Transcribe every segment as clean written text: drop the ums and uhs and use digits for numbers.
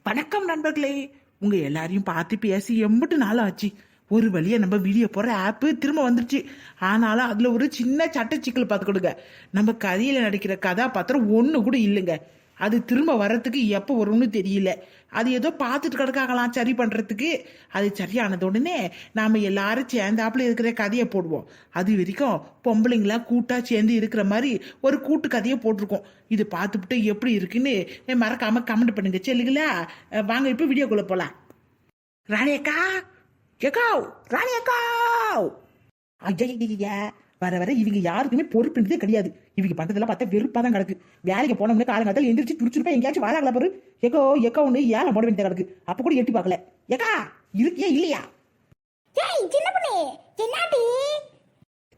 வணக்கம் நண்பர்களே. உங்க எல்லாரையும் பார்த்து பேசி எம்பிட்டு நாள் ஆச்சு. ஒரு வழியா நம்ம வீடியோ போடுற ஆப்பு திரும்ப வந்துருச்சு. ஆனாலும் அதுல ஒரு சின்ன சட்ட சிக்கல் பார்த்து கொடுங்க. நம்ம கதையில நடிக்கிற கதாபாத்திரம் ஒண்ணு கூட இல்லைங்க. அது திரும்ப வர்றதுக்கு எப்போ வரும்னு தெரியல. அது ஏதோ பார்த்துட்டு கிடக்காங்களாம் சரி பண்றதுக்கு. அது சரியானது உடனே நாம எல்லாரும் சேர்ந்தாப்புல இருக்கிற கதையை போடுவோம். அது வரைக்கும் பொம்பளைங்களா கூட்டா சேர்ந்து இருக்கிற மாதிரி ஒரு கூட்டு கதையை போட்டிருக்கோம். இது பார்த்துட்டு எப்படி இருக்குன்னு மறக்காம கமெண்ட் பண்ணுங்க செல்லுங்களா. வாங்க இப்ப வீடியோக்குள்ள போலாம். ராணி அக்கா, எக்காவ் ராணி அக்கா. ஐயா, வர வர இவங்க யாருக்குமே பொறுப்புன்றதே கிடையாது. இவங்க பண்றதெல்லாம் பார்த்தா வெறுப்பா தான் கிடக்கு. வேலைக்கு போனோம்னு காலங்காலத்தில் எந்திரிச்சு துடிச்சிருப்பா எங்கேயாச்சும் வராங்களா பாரு. எக்கோ ஒண்ணு ஏழை போட வேண்டியதா கிடக்கு. அப்ப கூட எட்டி பார்க்கல. ஏக்கா இருக்கியா இல்லையா?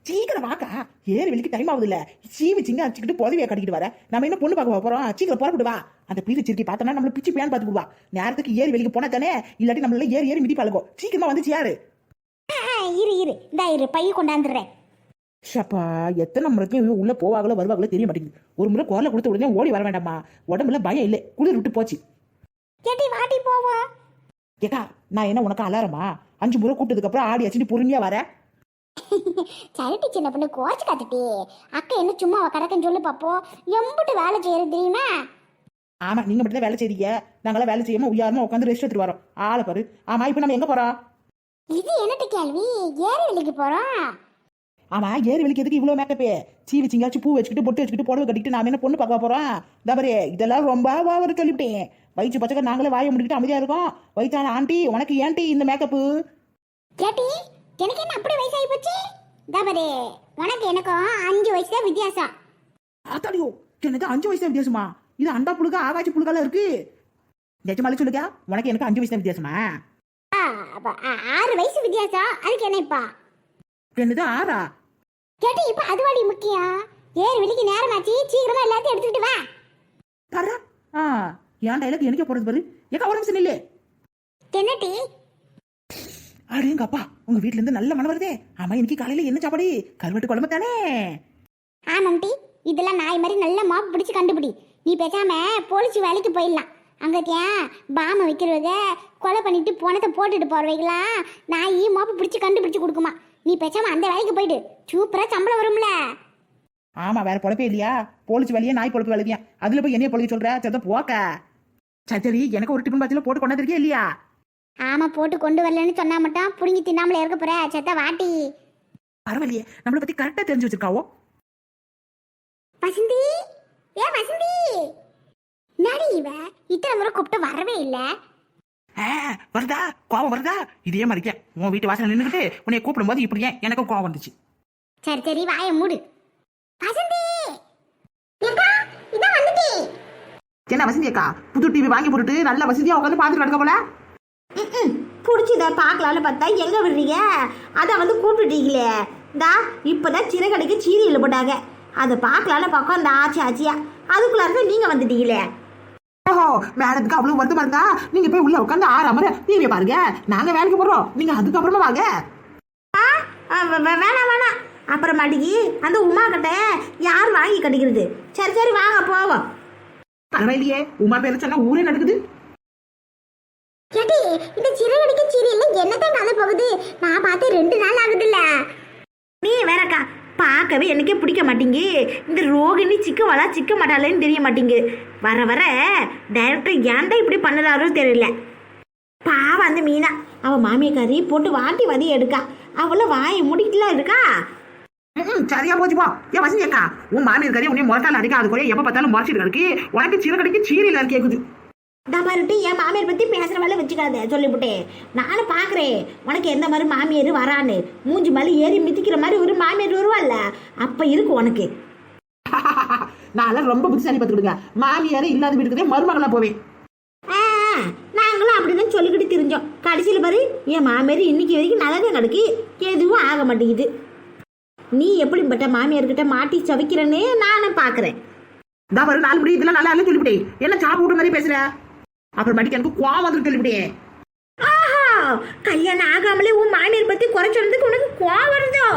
சீக்கிரம் வாக்கா, ஏறி வெளிக்கு டைம் ஆகுது இல்ல. சீவி சிங்க அடிச்சுக்கிட்டு புதவியா கட்டிக்கிட்டு வர. நம்ம என்ன பொண்ணு பார்க்க போறோம்? சீக்கிரம் புறப்பட்டு வா. அந்த பீரி சிரிக்கி பார்த்தோம்னா நம்மள பிச்சு பேன் பார்த்து விடுவா. நேரத்துக்கு ஏறி வெளிக்கு போனா தானே, இல்லாட்டி நம்மளால ஏறி மிதி பழகும். சீக்கிரமா வந்து யாரு இரு பைய கொண்டாந்துடுறேன். ஷப்பா, எத்தனை முறைக்கும் உள்ள போவாங்களோ வருவாங்களோ தெரிய மாட்டேங்குது. ஒரு முறை குரலை கொடுத்த உடனே ஓடி வர வேண்டாமா? உடம்புல பயம் இல்லை, குளிர் விட்டு போச்சு. வாட்டி போவோம். ஏக்கா, நான் என்ன உனக்கு அலாரமா? 5 முறை கூப்பிட்டதுக்கு அப்புறம் ஆடி அச்சுட்டு பொறுமையா வர. சரிட்டி சின்ன பொண்ணு கோச்சு காத்துட்டே. அக்கா என்ன சும்மா கடக்குன்னு சொல்லு பாப்போம். எம்பிட்டு வேலை செய்யறது தெரியுமா? ஆமா, நீங்க மட்டும் தான் வேலை செய்றீங்க. நாங்களாம் வேலை செய்யாம உயாரமா உட்காந்து ரெஸ்ட் எடுத்துட்டு வரோம். ஆளை பாரு. ஆமா, இப்ப நம்ம எங்க போறோம்? இது என்னட்டு கேள்வி? ஏறி வெளிக்கு போறோம். ஆமா, ஏறி வெளிக்கு எதுக்கு இவ்வளவு மேக்கப்பே? சீவி சிங்காச்சு பூ வச்சுக்கிட்டு பொட்டு வச்சுக்கிட்டு புடவை கட்டிக்கிட்டு நாம என்ன பொண்ணு பார்க்க போறோம்? தவறே, இதெல்லாம் ரொம்ப வாவர சொல்லிவிட்டேன். வயிற்று பச்சக்க நாங்களே வாயை முடிக்கிட்டு அமைதியா இருக்கோம். வயிற்றான ஆண்டி, உனக்கு ஏன்டி இந்த மேக்கப்பு? கேட்டி, எனக்கு என்ன அப்படி வயசாகி போச்சு? தவறே, உனக்கு எனக்கும் 5 வயசு தான் வித்தியாசம். ஆத்தாடியோ, எனக்கு 5 வயசு தான் வித்தியாசமா? இது அண்டா புழுக ஆகாய்ச்சி புழுகால இருக்கு. நிஜமாலே சொல்லுங்க, உனக்கு எனக்கு 5 வயசு தான் வித்தியாசமா? 6 வயசு வித்தியாசம். அதுக்கு என்ன இப்ப? என்னது 6ஆ? கேட்டி, இப்ப அதுவாடி முக்கியம். ஏறி வெளிக்கு நேரமாச்சு, சீக்கிரமா எல்லாத்தையும் எடுத்துக்கிட்டு வா. பாரு, ஏன் டைலாக் எனக்கே போறது பாரு. ஏக்கா ஒரு நிமிஷம் நில்லு. என்னட்டி? அடேங்க அப்பா, உங்க வீட்ல இருந்து நல்ல மனம் வருதே. ஆமா, இன்னைக்கு காலையில என்ன சாப்பாடு? கருவாட்டு குழம்பு தானே? ஆமாம்டி, இதெல்லாம் நாய் மாதிரி நல்ல மாப்பு பிடிச்சு கண்டுபிடி. நீ பேசாம போலீஸ் வேலைக்கு போயிடலாம். அங்கத்தியா பாம வைக்கிறவங்க கொலை பண்ணிட்டு போனதை போட்டுட்டு போறவைகளாம் நாய் மாப்பு பிடிச்சு கண்டுபிடிச்சு கொடுக்குமா. நீ பேசாம அந்த வேலைக்கு போயிடு. சூப்பரா சம்பளம் வரும்ல. ஆமா, வேற பொழப்பே இல்லையா? போலீஸ் வேலையா நாய் பொழப்பு வேலையா? அதுல போய் என்னைய பொழுது சொல்ற? சத்த போக்க. சரி, எனக்கு ஒரு டிஃபன் பாக்ஸ்ல போட்டு கொண்டாந்துருக்கே இல்லையா? ஆமா, போட்டு கொண்டு வரலன்னு சொன்னா மட்டும் புடுங்கி தின்னாமல இருக்க போற. சத்த வாட்டி. பரவாயில்லையே, நம்மளை பத்தி கரெக்டா தெரிஞ்சு வச்சிருக்காவோ. வசந்தி, ஏ வசந்தி, நடி இவ இத்தனை முறை கூப்பிட்டு வரவே இல்ல. வருதா? கோவம் வருதா? இதே மாதிரிக்க உன் வீட்டு வாசல் நின்றுக்கிட்டு உன்னை கூப்பிடும் போது இப்படி எனக்கு கோவம் வந்துச்சு. சரி சரி, வாயை மூடு. வசந்தி, இதான் வந்துட்டே. என்ன வசந்தி அக்கா, புது டிவி வாங்கி போட்டுட்டு நல்ல வசதியா உட்காந்து பாத்துட்டு கிடக்க போல. பிடிச்சத பார்க்கலான்னு பார்த்தா எங்க விடுறீங்க? அதை வந்து கூப்பிட்டுட்டீங்களே. இந்தா இப்பதான் சிறகடைக்கு சீரியல் போட்டாங்க. அதை பார்க்கலான்னு பார்க்க அந்த ஆச்சியா அதுக்குள்ளார நீங்க வந்துட்டீங்களே. ஓஹோ, மேடத்துக்கு அவ்வளவு வருத்தமா இருந்தா நீங்க போய் உள்ள உட்காந்து 6 மணி டிவியை பாருங்க. நாங்க வேலைக்கு போறோம், நீங்க அதுக்கப்புறமா வாங்க. வேணாம். அப்புறம் மாட்டிக்கு அந்த உமா கிட்ட யார் வாங்கி கட்டிக்கிறது? சரி சரி, வாங்க போவோம். பரவாயில்லையே, உமா பேர சொன்னா ஊரே நடக்குது. கேட்டி, இந்த சிறகடிக்க சீரியல்ல என்னதான் கதை போகுது? நான் பார்த்து 2 நாள் ஆகுதுல்ல. நீ வேறக்கா பார்க்கவே எனக்கே பிடிக்க மாட்டேங்கு. இந்த ரோகிணி சிக்க மாட்டாளேன்னு தெரிய மாட்டேங்கு. வர வர டைரக்டர் ஏன்டா இப்படி பண்ணுறாரோ தெரியல. பாவம் அந்த மீனா, அவள் மாமியக்காரி போட்டு வாட்டி வதி எடுக்கா. அவளை வாயை முடிக்கலாம் இருக்கா. சரியா போச்சுப்பா. ஏன் வசந்தி அக்கா, உன் மாமியார் கறி உன்னை முறத்தால் அடிக்கா. அது கூட எப்ப பார்த்தாலும் முறைச்சிட்டு இருக்கு. உனக்கு சிறகடிக்கு சீரியல் கேக்குது. தபாருட்டு என் மாமியார் பத்தி பேசுற வேலை வச்சுக்காத சொல்லிவிட்டேன். நானும் பாக்குறேன் உனக்கு எந்த மாதிரி மாமியார் வரான்னு. மூஞ்சி மேலே ஏறி மிதிக்கிற மாதிரி ஒரு மாமியார் வருவாள்ல, அப்ப இருக்கு உனக்கு. நான் ரொம்ப புத்திசாலி பார்த்துக்கிடுங்க. மாமியார் இல்லாத வீட்டுக்குதே மருமகளா போவேன். நாங்களும் அப்படிதான் சொல்லிக்கிட்டு தெரிஞ்சோம். கடைசியில் பாரு, என் மாமியார் இன்னைக்கு வரைக்கும் நல்லதான் கிடக்கு, எதுவும் ஆக மாட்டேங்குது. நீ எப்படிப்பட்ட மாமியார்கிட்ட மாட்டி சவிக்கிறேன்னு நானும் பாக்குறேன். இந்த ஒரு 4 மணி இதெல்லாம் நல்லா சொல்லிவிட்டே. என்ன சாப்பிட்டு விட்ட மாதிரி பேசுற? அப்புறம் மடிக்கு எனக்கு கோவம் வந்து சொல்லிவிட்டே. ஆஹா, கல்யாணம் ஆகாமலே உன் மாமியார் பத்தி குறைச்சதுக்கு உனக்கு கோவம் வருதோ?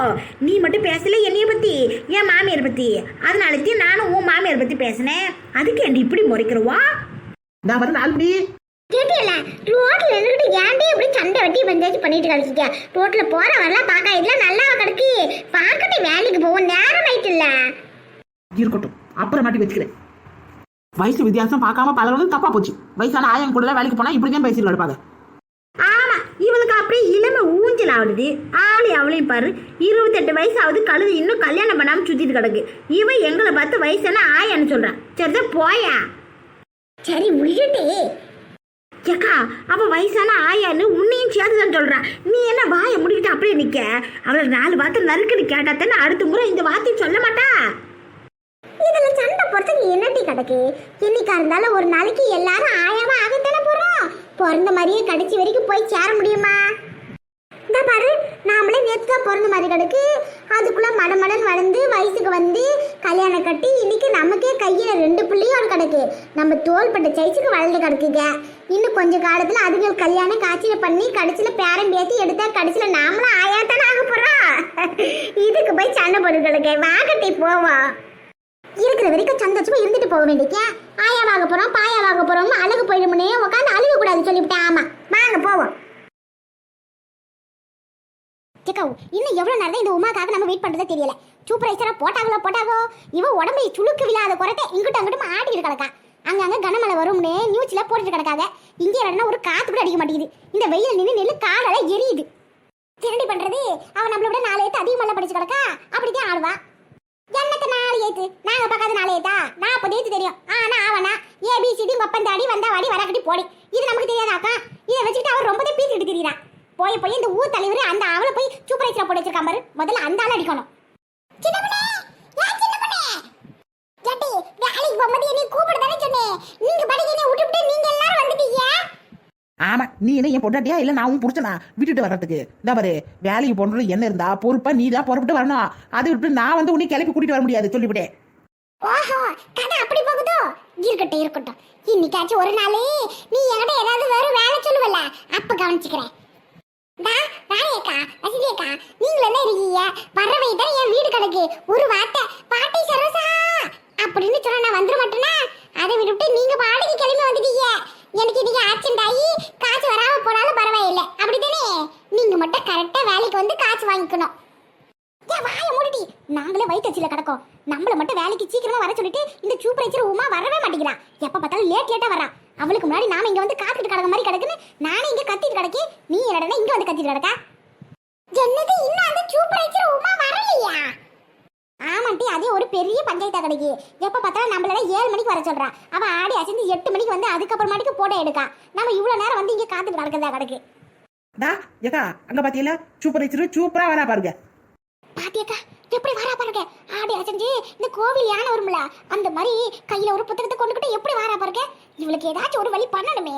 நீ மட்டும் பேசல என்னைய பத்தி, என் மாமியார் பத்தி. அதனாலத்தையும் நானும் உன் மாமியார் பத்தி பேசினேன். அதுக்கு என்ன இப்படி முறைக்கிறவா? இந்த ஒரு 4 மணி கேட்டியல ரோட்ல நின்னுட்டு ஏன்டே இப்படி சண்டை வட்டி பஞ்சாயத்து பண்ணிட்டு கிடக்கீங்க? ரோட்ல போற வரலாம் பாக்க இதெல்லாம் நல்லா கிடக்கு. பாக்கட்டே வேலைக்கு போவோம், நேரம் ஆயிட்டுல்ல. இருக்கட்டும், அப்புறமாட்டி வச்சுக்கிறேன். வயசு வித்தியாசம் பார்க்காம பழகிறது தப்பா போச்சு. வயசான ஆயம் கூட வேலைக்கு போனா இப்படிதான் பேசிட்டு கிடப்பாங்க. ஆமா, இவளுக்கு அப்படியே இளமை ஊஞ்சல் ஆகுது. ஆளை அவளையும் பாரு, 28 வயசு ஆகுது, கழுது இன்னும் கல்யாணம் பண்ணாம சுத்திட்டு கிடக்கு. இவன் எங்களை பார்த்து வயசான ஆயான்னு சொல்றான். சரிதான் போயா. சரி விட்டுட்டே ஏக்கா, அவ வயசான ஆயான்னு உன்னையும் சேர்த்துதான் சொல்றான். நீ என்ன வாயை முடிக்கிட்டு அப்படியே நிக்க? அவளை 4 வார்த்தை நறுக்குன்னு கேட்டா தானே அடுத்த முறை இந்த வார்த்தையும் சொல்ல மாட்டா. இதுல சண்டை போறதுக்கு என்னட்டி கிடக்கு? என்னைக்கா இருந்தாலும் ஒரு நாளைக்கு எல்லாரும் ஆயாவா ஆகத்தானே போறோம். பிறந்த மாதிரியே கடைசி வரைக்கும் போய் சேர முடியுமா? இந்த பாரு, நாமளே நேற்று தான் பிறந்த மாதிரி கிடக்கு. அதுக்குள்ள மடமடன் வளர்ந்து வயசுக்கு வந்து கல்யாணம் கட்டி இன்னைக்கு நமக்கே கையில 2 பிள்ளையும் கிடக்கு. நம்ம தோள்பட்ட சைஸுக்கு வளர்ந்து கிடக்குங்க. இன்னும் கொஞ்ச காலத்துல அதுங்க கல்யாணம் காட்சியில பண்ணி கடைசியில பேரம் பேத்தி எடுத்தா கடைசியில நாமளும் ஆயாத்தானே ஆக போறோம். இதுக்கு போய் சண்டை போட்டு கிடக்கு. வாகட்டி போவோம். இருக்கிற வரைக்கும் சந்தோஷமா இருந்துட்டு போக வேண்டிய ஆயாவாக போறோம் பாயாவாக போறோம் அழகு போயிடுமுனே உட்காந்து அழுக கூடாது சொல்லிவிட்டேன். ஆமா வாங்க போவோம். இன்னும் எவ்வளவு நேரம் இந்த உமாக்காக நம்ம வெயிட் பண்றதே தெரியல. சூப்பர்வைசரா போட்டாகோ இவ உடம்பை சுளுக்கு விழாத குறைத்த இங்கிட்ட அங்கிட்டும் ஆடிட்டு கிடக்கா. அங்கங்க கனமழை வரும்னு நியூஸ்ல போட்டுட்டு கிடக்காங்க. இங்கே வேணா ஒரு காத்து கூட அடிக்க மாட்டேங்குது. இந்த வெயில் நின்று நெல்லு காலால எரியுது. திருடி பண்றது அவ நம்மள விட 4 ஏத்து அதிகமாக படிச்சு கிடக்கா. அப்படித்தான் ஆடுவா. என்னத்த 4 ஏத்து? நாங்க பார்க்காத 4 ஏத்தா? 40 ஏத்து தெரியும். ஆனா அவனா ஏபிசிடி மப்பந்தாடி வந்தா வாடி வரக்கட்டி போடி, இது நமக்கு தெரியாதாக்கா? இதை வச்சுக்கிட்டு அவர் ரொம்பவே பீத்திட்டு தெரியுறா. போய் இந்த ஊர் தலைவர் அந்த அவளை போய் சூப்பர்வைசரா போட்டு வச்சிருக்கான் பாரு. முதல்ல அந்த ஆளை அடிக்கணும். ஆமா, நீ என்ன என் பொண்டாட்டியா இல்ல நான் புடிச்சனா விட்டுட்டு வர்றதுக்கு? இந்த பாரு, வேலைக்கு போறது என்ன இருந்தா பொறுப்பா நீ தான் புறப்பட்டு வரணும். அதை விட்டு நான் வந்து உன்னை கிளப்பி கூட்டிட்டு வர முடியாது சொல்லிவிட்டேன். ஓஹோ, கதை அப்படி போகுதோ? இருக்கட்டும். இன்னைக்காச்சும் ஒரு நாள் நீ என்கிட்ட ஏதாவது வேற வேலை சொல்லுவல, அப்ப கவனிச்சுக்கிறேன். ராணியக்கா, வசதியக்கா, நீங்கள என்ன இருக்கீங்க? வரவை தான் என் வீடு கிடக்கு. ஒரு வார்த்தை பாட்டி சரோசா அப்படின்னு சொன்னா நான் வந்துட மாட்டேனா? அதை விட்டுவிட்டு நீங்க பாடிக்கு கிளம்பி வந்துட்டீங்க. எனக்கு நீங்க ஆக்சிடென்ட் ஆகி காசு வராம போனாலும் பரவாயில்லை, அப்படித்தானே? நீங்க மட்டும் கரெக்டா வேலைக்கு வந்து காசு வாங்கிக்கணும். ஏன் வாய மூடிட்டி? நாங்களே வயிற்றுல கிடக்கோம். நம்மள மட்டும் வேலைக்கு சீக்கிரமா வர சொல்லிட்டு இந்த சூப்பர்வைசர் உமா வரவே மாட்டேங்கிறா. எப்ப பார்த்தாலும் லேட்டா வரா. அவளுக்கு முன்னாடி நாம இங்க வந்து காத்துட்டு கிடக்க மாதிரி கிடக்குன்னு நானே இங்க கத்திட்டு கிடக்கேன். நீ என்னடா இங்க வந்து கத்திட்டு கிடக்கா? என்னது, இன்னும் அந்த சூப்பர்வைசர் உமா வரலையா? ஆமாட்டி, அதே ஒரு பெரிய பஞ்சாயத்தா கிடைக்கு. எப்ப பார்த்தாலும் நம்மள 7 மணிக்கு வர சொல்றா. அவ ஆடி அசைந்து 8 மணிக்கு வந்து அதுக்கப்புறமாட்டிக்கு போட்டோ எடுக்கா. நம்ம இவ்வளவு நேரம் வந்து இங்க காத்துட்டு கிடக்கதா கிடக்கு. ஏக்கா, அங்க பாத்தீங்களா சூப்பர்வைசர் சூப்பரா வரா பாருங்க. பாத்தியக்கா எப்படி வரா பாருங்க. ஆடி அசைஞ்சு இந்த கோவில் யானை வரும்ல அந்த மாதிரி கையில ஒரு புத்தகத்தை கொண்டுகிட்டு எப்படி வரா பாருங்க. இவளுக்கு ஏதாச்சும் ஒரு வழி பண்ணணுமே.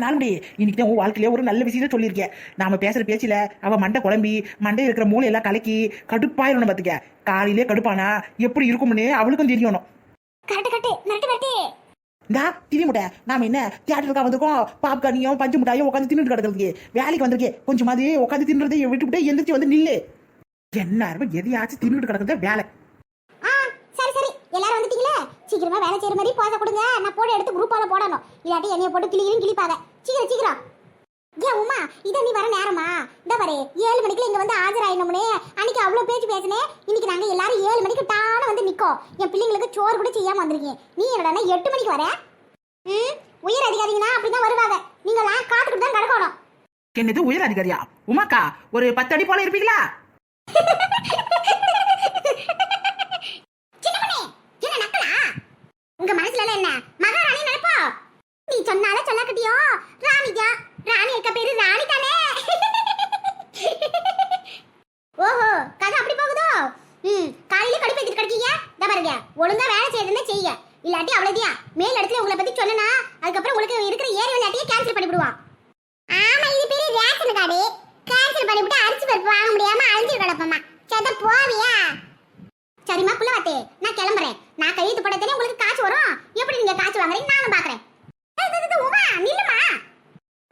நானுடைய இன்னைக்கு உன் வாழ்க்கையில ஒரு நல்ல விஷயத்த சொல்லியிருக்கேன். நாம பேசுற பேச்சில அவ மண்டை குழம்பி மண்டை இருக்கிற மூளை எல்லாம் கலக்கி கடுப்பாயிரணும் பாத்துக்க. காலையிலே கடுப்பானா எப்படி இருக்கும்னு அவளுக்கும் தெரியணும். திரிமுட்ட நாம என்ன தியேட்டருக்கா வந்திருக்கோம்? பாப்கார்னியும் பஞ்சு முட்டாயும் உட்காந்து தின்னுட்டு கிடக்கிறதுக்கு வேலைக்கு வந்திருக்கேன். கொஞ்சமாதிரி உட்காந்து தின்னுறதை விட்டுவிட்டு எந்திரிச்சு வந்து நில்லு. எல்லாரும் எதையாச்சும் தின்னுட்டு கிடக்குறத வேலை. சரி எல்லாரும் வந்துட்டீங்களா? சீக்கிரமா வேலை செய்யற மாதிரி போத கொடுங்க. நான் போட எடுத்து குரூப்பால போடணும். இல்லாட்டி என்னைய போட்டு கிளிப்பாங்க. சீக்கிரம். ஏன் உமா, இத நீ வர நேரமா? இந்த பாரு, 7 மணிக்கு இங்க வந்து ஆஜராயினோம்னே. அன்னைக்கு அவ்வளவு பேச்சு பேசினே. இன்னைக்கு நாங்க எல்லாரும் 7 மணிக்கு டான வந்து நிக்கோம். என் பிள்ளைங்களுக்கு சோறு கூட செய்யாம வந்திருக்கீங்க. நீ என்னடா 8 மணிக்கு வர? உயர் அதிகாரிங்கன்னா அப்படிதான் வருவாங்க. நீங்களாம் காத்துக்கிட்டு தான் கிடக்கணும். என்னது உயர் அதிகாரியா? உமாக்கா ஒரு 10 அடி போல இருப்பீங்களா? உங்க மனசுல என்ன மகாராணி நினைப்போ? நீ சொன்னால சொல்லக்கட்டியோ ராணிஜா. ராணி இருக்க பேரு ராணி தானே? ஓஹோ, கதை அப்படி போகுதோ? காலையில கடுப்பு எடுத்து கிடைக்கீங்க. பாருங்க, ஒழுங்கா வேலை செய்யறதுன்னு செய்ய. இல்லாட்டி அவ்வளவுதியா மேல் இடத்துல உங்களை பத்தி சொன்னா அதுக்கப்புறம் உங்களுக்கு இருக்கிற ஏர் விளையாட்டியை கேன்சல் பண்ணிவிடுவான். ஆமா, இது பெரிய ரேஷன் கார்டு. கேன்சல் பண்ணிவிட்டு அரிசி பருப்பு வாங்க முடியாம அழிஞ்சு கிடப்பமா. சத போவியா? சரிம்மா புள்ளவாத்தே, நான் கிளம்புறேன். நான் கையெழுத்து போட்டதே உங்களுக்கு காசு வரும். எப்படி நீங்க காசு வாங்குறீங்க நானும் பாக்குறேன். உமா நில்லுமா.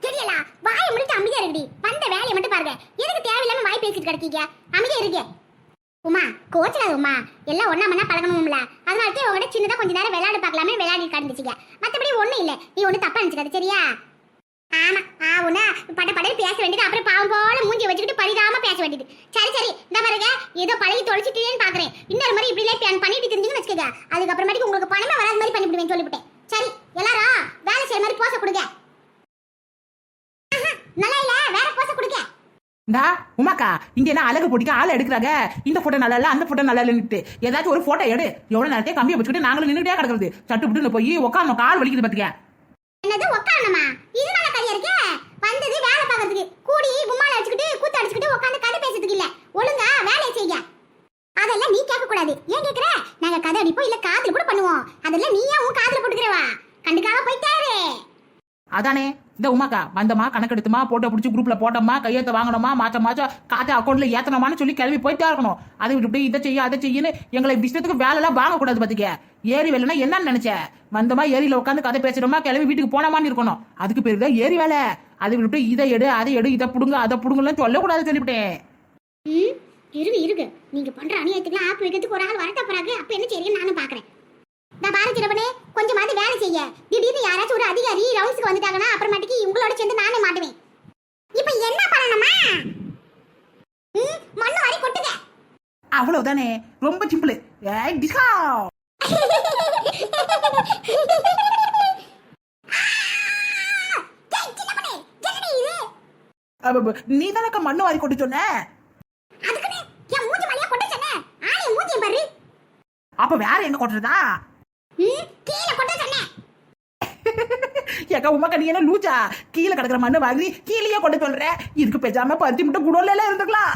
தெரியல, வாயை முடிச்சு அமைதியா இருக்குடி. வந்த வேலையை மட்டும் பாருங்க. எதுக்கு தேவையில்லாம வாய் பேசிட்டு கிடக்கீங்க? அமைதியா இருக்க. உமா கோச்சலாது உமா, எல்லாம் ஒண்ணா மண்ணா பழகணும்ல. அதனால உங்ககிட்ட சின்னதா கொஞ்ச நேரம் விளையாடு பார்க்கலாமே விளையாடி கடந்துச்சுங்க. மத்தபடி ஒண்ணும் இல்ல, நீ ஒண்ணு தப்பா நினைச்சுக்காத சரியா? ஆமா ஆவுனா பட படம் பேச வேண்டியது, அப்புறம் பாவம் போல மூஞ்சி வச்சுக்கிட்டு பரிதாம பேச வேண்டியது. சரி சரி, இந்த பாருங்க ஏதோ பழகி தொலைச்சிட்டேன்னு பாக்குறேன். இன்னொரு மாதிரி இப்படி எல்லாம் பண்ணிட்டு தெரிஞ்சுன்னு வச்சுக்கோங்க. அதுக்கப்புறமேட்டுக்கு உங்களுக்கு பணமே வராத மாதிரி பண்ணிவிடுவேன் சொல்லிவிட்டேன். சரி எல்லாரும் வேலை செய்யற மாதிரி போச கொடுங்க. நல்லா இல்ல, வேற போச கொடுங்க. இந்தா உமாக்கா, இங்க என்ன அழகு போட்டிக்க ஆள் எடுக்கிறாங்க. இந்த போட்டோ நல்லா இல்ல, அந்த போட்டோ நல்லா இல்லைன்னு ஏதாச்சும் ஒரு போட்டோ எடு. எவ்வளவு நேரத்தையே கம்பியை வச்சுக்கிட்டு நாங்களும் நின்றுட்டே கிடக்குறது. சட்டு புட்டுன்னு போய் உட்காந்து கால் வலிக்குது பாத்துக்க. என்னது உட்காரணுமா? இது நல்ல கதையா இருக்கே. வந்தது வேலை பார்க்கறதுக்கு, கூடி கும்மால அடிச்சுக்கிட்டு கூத்து அடிச்சுக்கிட்டு உட்காந்து கதை பேசுறதுக்கு இல்ல. ஒழுங்கா வேலையை செய்ய. அதெல்லாம் நீ கேட்க கூடாது. ஏன் கேக்குற? நாங்க கதை அடிப்போம் இல்ல காதுல கூட பண்ணுவோம். அதெல்லாம் நீயா உன் காதுல போட்டுக்கிறவா? கண்டுக்காம போயிட்டாரு. அதானே இந்த உமாக்கா வந்தமா கணக்கெடுத்துமா போட்டோ பிடிச்சி குரூப்ல போட்டோமா கையெழுத்த வாங்கணுமா மாச்சம் காத்து அக்கௌண்ட்ல ஏத்தணுமான்னு சொல்லி கிளம்பி போயிட்டே இருக்கணும். அதை விட்டு இதை செய்ய அதை செய்யன்னு எங்களை விஷயத்துக்கு வேலை எல்லாம் வாங்க கூடாது பாத்துக்க. ஏரி வேலைன்னா என்னன்னு நினைச்ச? வந்தமா ஏரியில உட்காந்து கதை பேசுறோமா கிளம்பி வீட்டுக்கு போனோமான்னு இருக்கணும். அதுக்கு பேரு தான் ஏரி வேலை. அதை விட்டு இதை எடு அதை எடு இதை புடுங்க அதை புடுங்கன்னு சொல்லக்கூடாது சொல்லிவிட்டேன். இருக்கு நீங்க பண்ற அநியாயத்துக்கு ஆப்பு வைக்கிறதுக்கு ஒரு ஆள் வரட்ட போறாங்க. அப்ப என்ன செய்யறீங்க நானும் பாக்குறேன். நான் பாரு சிறவனே, கொஞ்சமாவது வேலை செய்ய. திடீர்னு யாராச்சும் ஒரு அதிகாரி ரவுண்ட்ஸ்க்கு வந்துட்டாங்கன்னா அப்புறமேட்டுக்கு உங்களோட சேர்ந்து நானே மாட்டுவேன். இப்போ என்ன பண்ணணுமா? மண்ணு வாரி கொட்டுங்க. அவ்வளவுதானே, ரொம்ப சிம்பிள். நீ தானக்கா மண்ணு வாரி கொட்டு சொன்ன. அப்ப வேற எங்க கொட்டுறதா? ஏக்கா உமாக்கா, நீ என்ன லூச்சா? கீழே கிடக்குற மண்ணு வாங்கி கீழே கொண்டு சொல்ற. இதுக்கு பேசாம பருத்தி மட்டும் குடோன்ல எல்லாம் இருந்துக்கலாம்.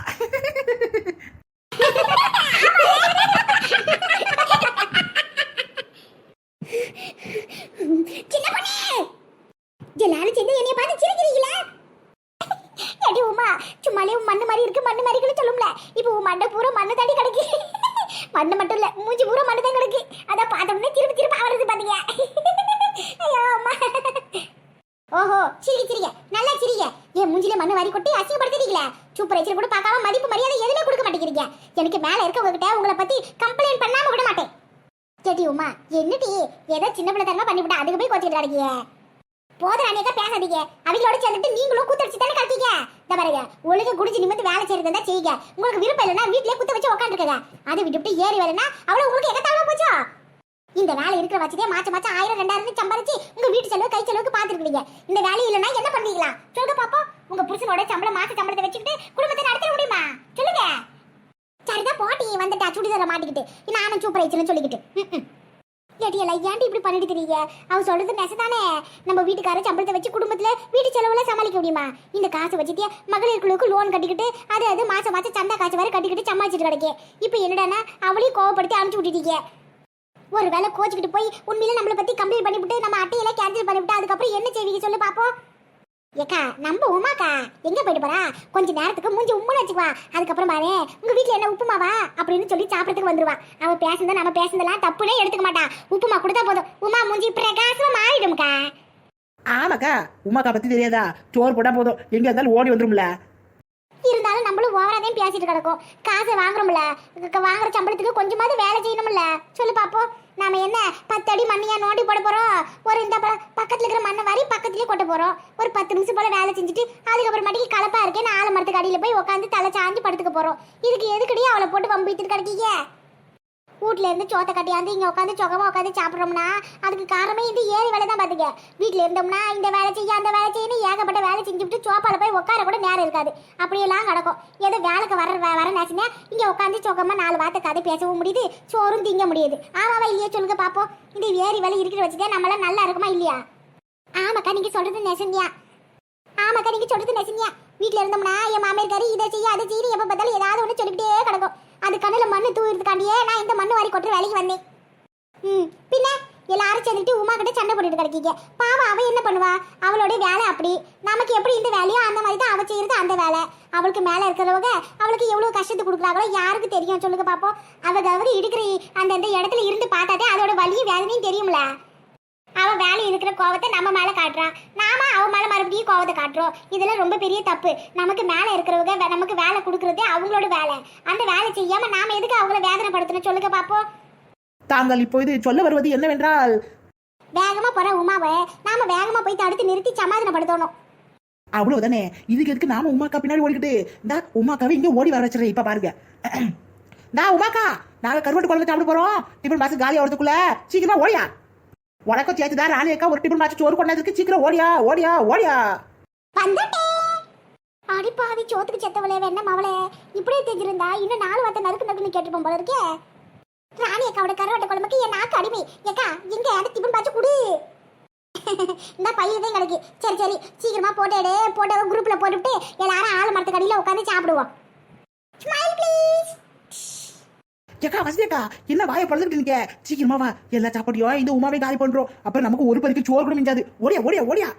எல்லாரும் சேர்ந்து என்னைய பார்த்து சிரிக்கிறீங்களா? அடி உமா, சும்மாலே மண்ணு மாதிரி இருக்கு மண்ணு மாதிரி சொல்லும்ல. இப்போ மண்ணை பூரா மண்ணு தாண்டி கிடக்கு. மண்ணு மட்டும் இல்ல, மூஞ்சி பூரா மண்ணு தான் கிடக்கு. அதான் பார்த்தோம்னா திருப்பி திருப்பி ஆவறது பாத்தீங்க. ஐயோ அம்மா. ஓஹோ, சிரிங்க நல்லா சிரிங்க. ஏன் மூஞ்சில மண்ணு வாரி கொட்டி அசிங்கப்படுத்திட்டீங்களா? சூப்பர்வைசர் கூட பார்க்காம மதிப்பு மரியாதை எதுவுமே கொடுக்க மாட்டேங்கிறீங்க. எனக்கு மேல இருக்கவங்ககிட்ட உங்களை பத்தி கம்ப்ளைண்ட் பண்ணாம விட மாட்டேன். கேட்டி உமா, என்னடி ஏதோ சின்ன பிள்ளை தரமா பண்ணிவிட்டா அதுக்கு போய் கோச்சிட்டு கிடைக்கீங்க. போதும் அன்னைக்கா பேசாதீங்க. அவங்களோட சேர்ந்துட்டு நீங்களும் கூத்தடிச்சு தானே கட்டிங்க. இந்த பாருங்க, ஒழுங்கு குடிச்சு நிமிந்து வேலை செய்யறதா செய்யுங்க. உங்களுக்கு விருப்பம் இல்லைன்னா வீட்லயே குத்த வச்சு உட்காந்துருக்கங்க. அதை விட்டுவிட்டு ஏறி வேலைன்னா அவ்வளவு உங்களுக்கு எகத்தாளமா போச்சா? இந்த வேலை இருக்கிற வச்சுட்டே மாச்சம் 1000 2000 சம்பாரிச்சு உங்க வீட்டு செலவு கை செலவுக்கு பாத்துருக்கீங்க. இந்த வேலை இல்லைன்னா என்ன பண்ணுவீங்களா சொல்லுங்க பாப்போம். உங்க புருஷனோட சம்பளம் மாச சம்பளத்தை வச்சுக்கிட்டு குடும்பத்தை நடத்த முடியுமா சொல்லுங்க? சரிதான் போட்டி வந்துட்டா சுடிதார மாட்டிக்கிட்டு நானும் சூப்பர் சொல்லிக்கிட்டு. ஏட்டியெல்லாம் ஏன்டி இப்படி பண்ணிட்டு தெரியுங்க? அவன் சொல்றது நெசதானே. நம்ம வீட்டுக்கார சம்பளத்தை வச்சு குடும்பத்துல வீட்டு செலவுல சமாளிக்க முடியுமா? இந்த காசை வச்சுட்டு மகளிர் குழுவுக்கு லோன் கட்டிக்கிட்டு அது மாசம் மாசம் சந்தா காசு வரை கட்டிக்கிட்டு சமாளிச்சுட்டு கிடைக்கே. இப்ப என்னடானா அவளையும் கோவப்படுத்தி அனுப்பிச்சு விட்டுட்டீங்க. ஒரு வேலை கோச்சுக்கிட்டு போய் உண்மையில நம்மளை பத்தி கம்ப்ளைண்ட் பண்ணிவிட்டு நம்ம அட்டையெல்லாம் கேன்சல் பண்ணிவிட்டு அதுக்கப்புறம் என்ன செய்வீங்க சொல்லு பாப்போம். ஏக்கா நம்ம உமாக்கா எங்க போயிட்டு போறா? கொஞ்ச நேரத்துக்கு மூஞ்சி உம்முன்னு வச்சுக்குவா. அதுக்கப்புறம் பாரு உங்க வீட்டுல என்ன உப்புமாவா அப்படின்னு சொல்லி சாப்பிடறதுக்கு வந்துருவா. அவ பேசுனத நம்ம பேசுனதெல்லாம் தப்புனே எடுத்துக்க மாட்டா. உப்புமா கொடுத்தா போதும் உமா மூஞ்சி பிரகாசமா மாறிடும்க்கா. ஆமாக்கா, உமாக்கா பத்தி தெரியாதா? சோறு போட்டா போதும் எங்க இருந்தாலும் ஓடி வந்துரும்ல. இருந்தாலும் நம்மளும் ஓவராதையும் பேசிட்டு கிடக்கும். காசை வாங்குறோம்ல, வாங்குற சம்பளத்துக்கு கொஞ்சமாவது வேலை செய்யணும்ல சொல்லு பாப்போம். நாம என்ன 10 அடி மண்ணியா நோண்டி போட போறோம்? ஒரு இந்த பக்கத்துல இருக்கிற மண்ணை வாரி பக்கத்துலயே கொட்ட போறோம். ஒரு 10 நிமிஷம் போல வேலை செஞ்சுட்டு அதுக்கப்புறமாட்டிக்கு கலப்பா இருக்கேன் ஆலமரத்துக்கு அடியில போய் உட்காந்து தலை சாஞ்சு படுத்துக்க போறோம். இதுக்கு எதுக்கடி அவளை போட்டு வம்பித்துட்டு கிடைக்கீங்க? வீட்ல இருந்து சோத்தை கட்டியாந்து இங்க உட்காந்து சொகமா உட்காந்து சாப்பிட்றோம்னா அதுக்கு காரணமே இந்த ஏறி வேலை தான் பாத்துக்க. வீட்டுல இருந்தோம்னா இந்த வேலை செய்ய அந்த வேலை செய்யணும் ஏகப்பட்ட வேலை செஞ்சுட்டு சோப்பால போய் உட்கார கூட நேரம் இருக்காது. அப்படியெல்லாம் கிடக்கும். ஏதோ வேலைக்கு வர நேசினா இங்க உட்காந்து சொகமா 4 வார்த்தை கதை பேசவும் முடியுது, சோறும் திங்க முடியுது. ஆமாவா இல்லையா சொல்லுங்க பாப்போம். இந்த ஏறி வேலை இருக்கிற வச்சுதான் நம்மளாம் நல்லா இருக்குமா இல்லையா? ஆமாக்கா நீங்க சொல்றது நெசந்தியா. ஆமாக்கா நீங்க சொல்றது நெசந்தியா. வீட்டுல இருந்தோம்னா என் மாமியார் இதை செய்ய அதை செய்ய எப்ப பார்த்தாலும் ஏதாவது ஒண்ணு சொல்லிக்கிட்டே கிடக்கும். அது கண்ணுல மண்ணு தூக்கிறதுக்காண்டியே நான் இந்த மண்ணு வாரி கொட்டுற வேலைக்கு வந்தேன். பின்ன எல்லாரும் சேர்ந்துட்டு உமா கிட்ட சண்டை போட்டுட்டு கிடைக்கீங்க. பாவம் அவ என்ன பண்ணுவா? அவளோட வேலை அப்படி. நமக்கு எப்படி இந்த வேலையோ அந்த மாதிரி தான் அவ செய்யறது அந்த வேலை. அவளுக்கு மேல இருக்கிறவங்க அவளுக்கு எவ்வளவு கஷ்டத்தை கொடுக்குறாங்களோ யாருக்கு தெரியும் சொல்லுங்க பாப்போம். அவங்க இடுக்கிற அந்த இடத்துல இருந்து பார்த்தாதே அதோட வலியும் வேதனையும் தெரியும்ல. அவ வேலை இருக்கிற கோவத்தை நம்ம மேல காட்டுறான், நாம அவ மேல மறுபடியும் கோவத்தை காட்டுறோம். இதெல்லாம் ரொம்ப பெரிய தப்பு. நமக்கு மேல இருக்கிறவங்க நமக்கு வேலை கொடுக்கறதே அவங்களோட வேலை. அந்த வேலை செய்யாம நாம எதுக்கு அவங்கள வேதனைப்படுத்தணும் சொல்லுங்க பாப்போம். தாங்கள் இப்போது சொல்ல வருவது என்னவென்றால், வேகமா போற உமாவை நாம வேகமா போய் தடுத்து நிறுத்தி சமாதானப்படுத்தணும். அவ்வளவுதானே. இதுக்கு எதுக்கு நாம உமாக்கா பின்னாடி ஓடிக்கிட்டு? இந்த உமாக்காவை இங்க ஓடி வர வச்சுறேன். இப்ப பாருங்க, உமாக்கா நாங்க கருவாட்டு குழம்பு சாப்பிட போறோம். டிஃபன் பாக்ஸ் காலி ஆகிறதுக்குள்ள சீக்கிரமா ஓடியா. உனக்கும் சேர்த்துதான் ராணி அக்கா ஒரு டிஃபன் பாக்ஸ் சோறு கொண்டதுக்கு சீக்கிரம் ஓடியா ஓடியா ஓடியா. வந்துட்டே அடிப்பாவி சோத்துக்கு செத்தவளே வேணா அவளே இப்படியே தெரிஞ்சிருந்தா இன்னும் 4 வார்த்தை நறுக்கு நறுக்குன்னு கேட்டுப்போம் போல இருக்கே. ராணி அக்காவோட கருவாட்டு குழம்புக்கு என் நாக்கு அடிமை. ஏக்கா எங்க அந்த டிஃபன் பாக்ஸ் குடு. இந்த பையன் கிடைக்கு. சரி சரி சீக்கிரமா போட்டேடே. போட்டோ குரூப்ல போட்டுவிட்டு எல்லாரும் ஆள் மரத்துக்கு அடியில உட்காந்து சாப்பிடுவோம். Smile please. ஏக்கா வசதியக்கா என்ன வாயை பழந்துக்கிட்டு நிக்க? சீக்கிரமா வா, எல்லா சாப்பாட்டையும் இந்த உமாவே காலி பண்றோம். அப்புறம் நமக்கு ஒரு பறிக்கு சோறு கூட மிஞ்சாது. ஓடியா ஓடியா ஓடியா.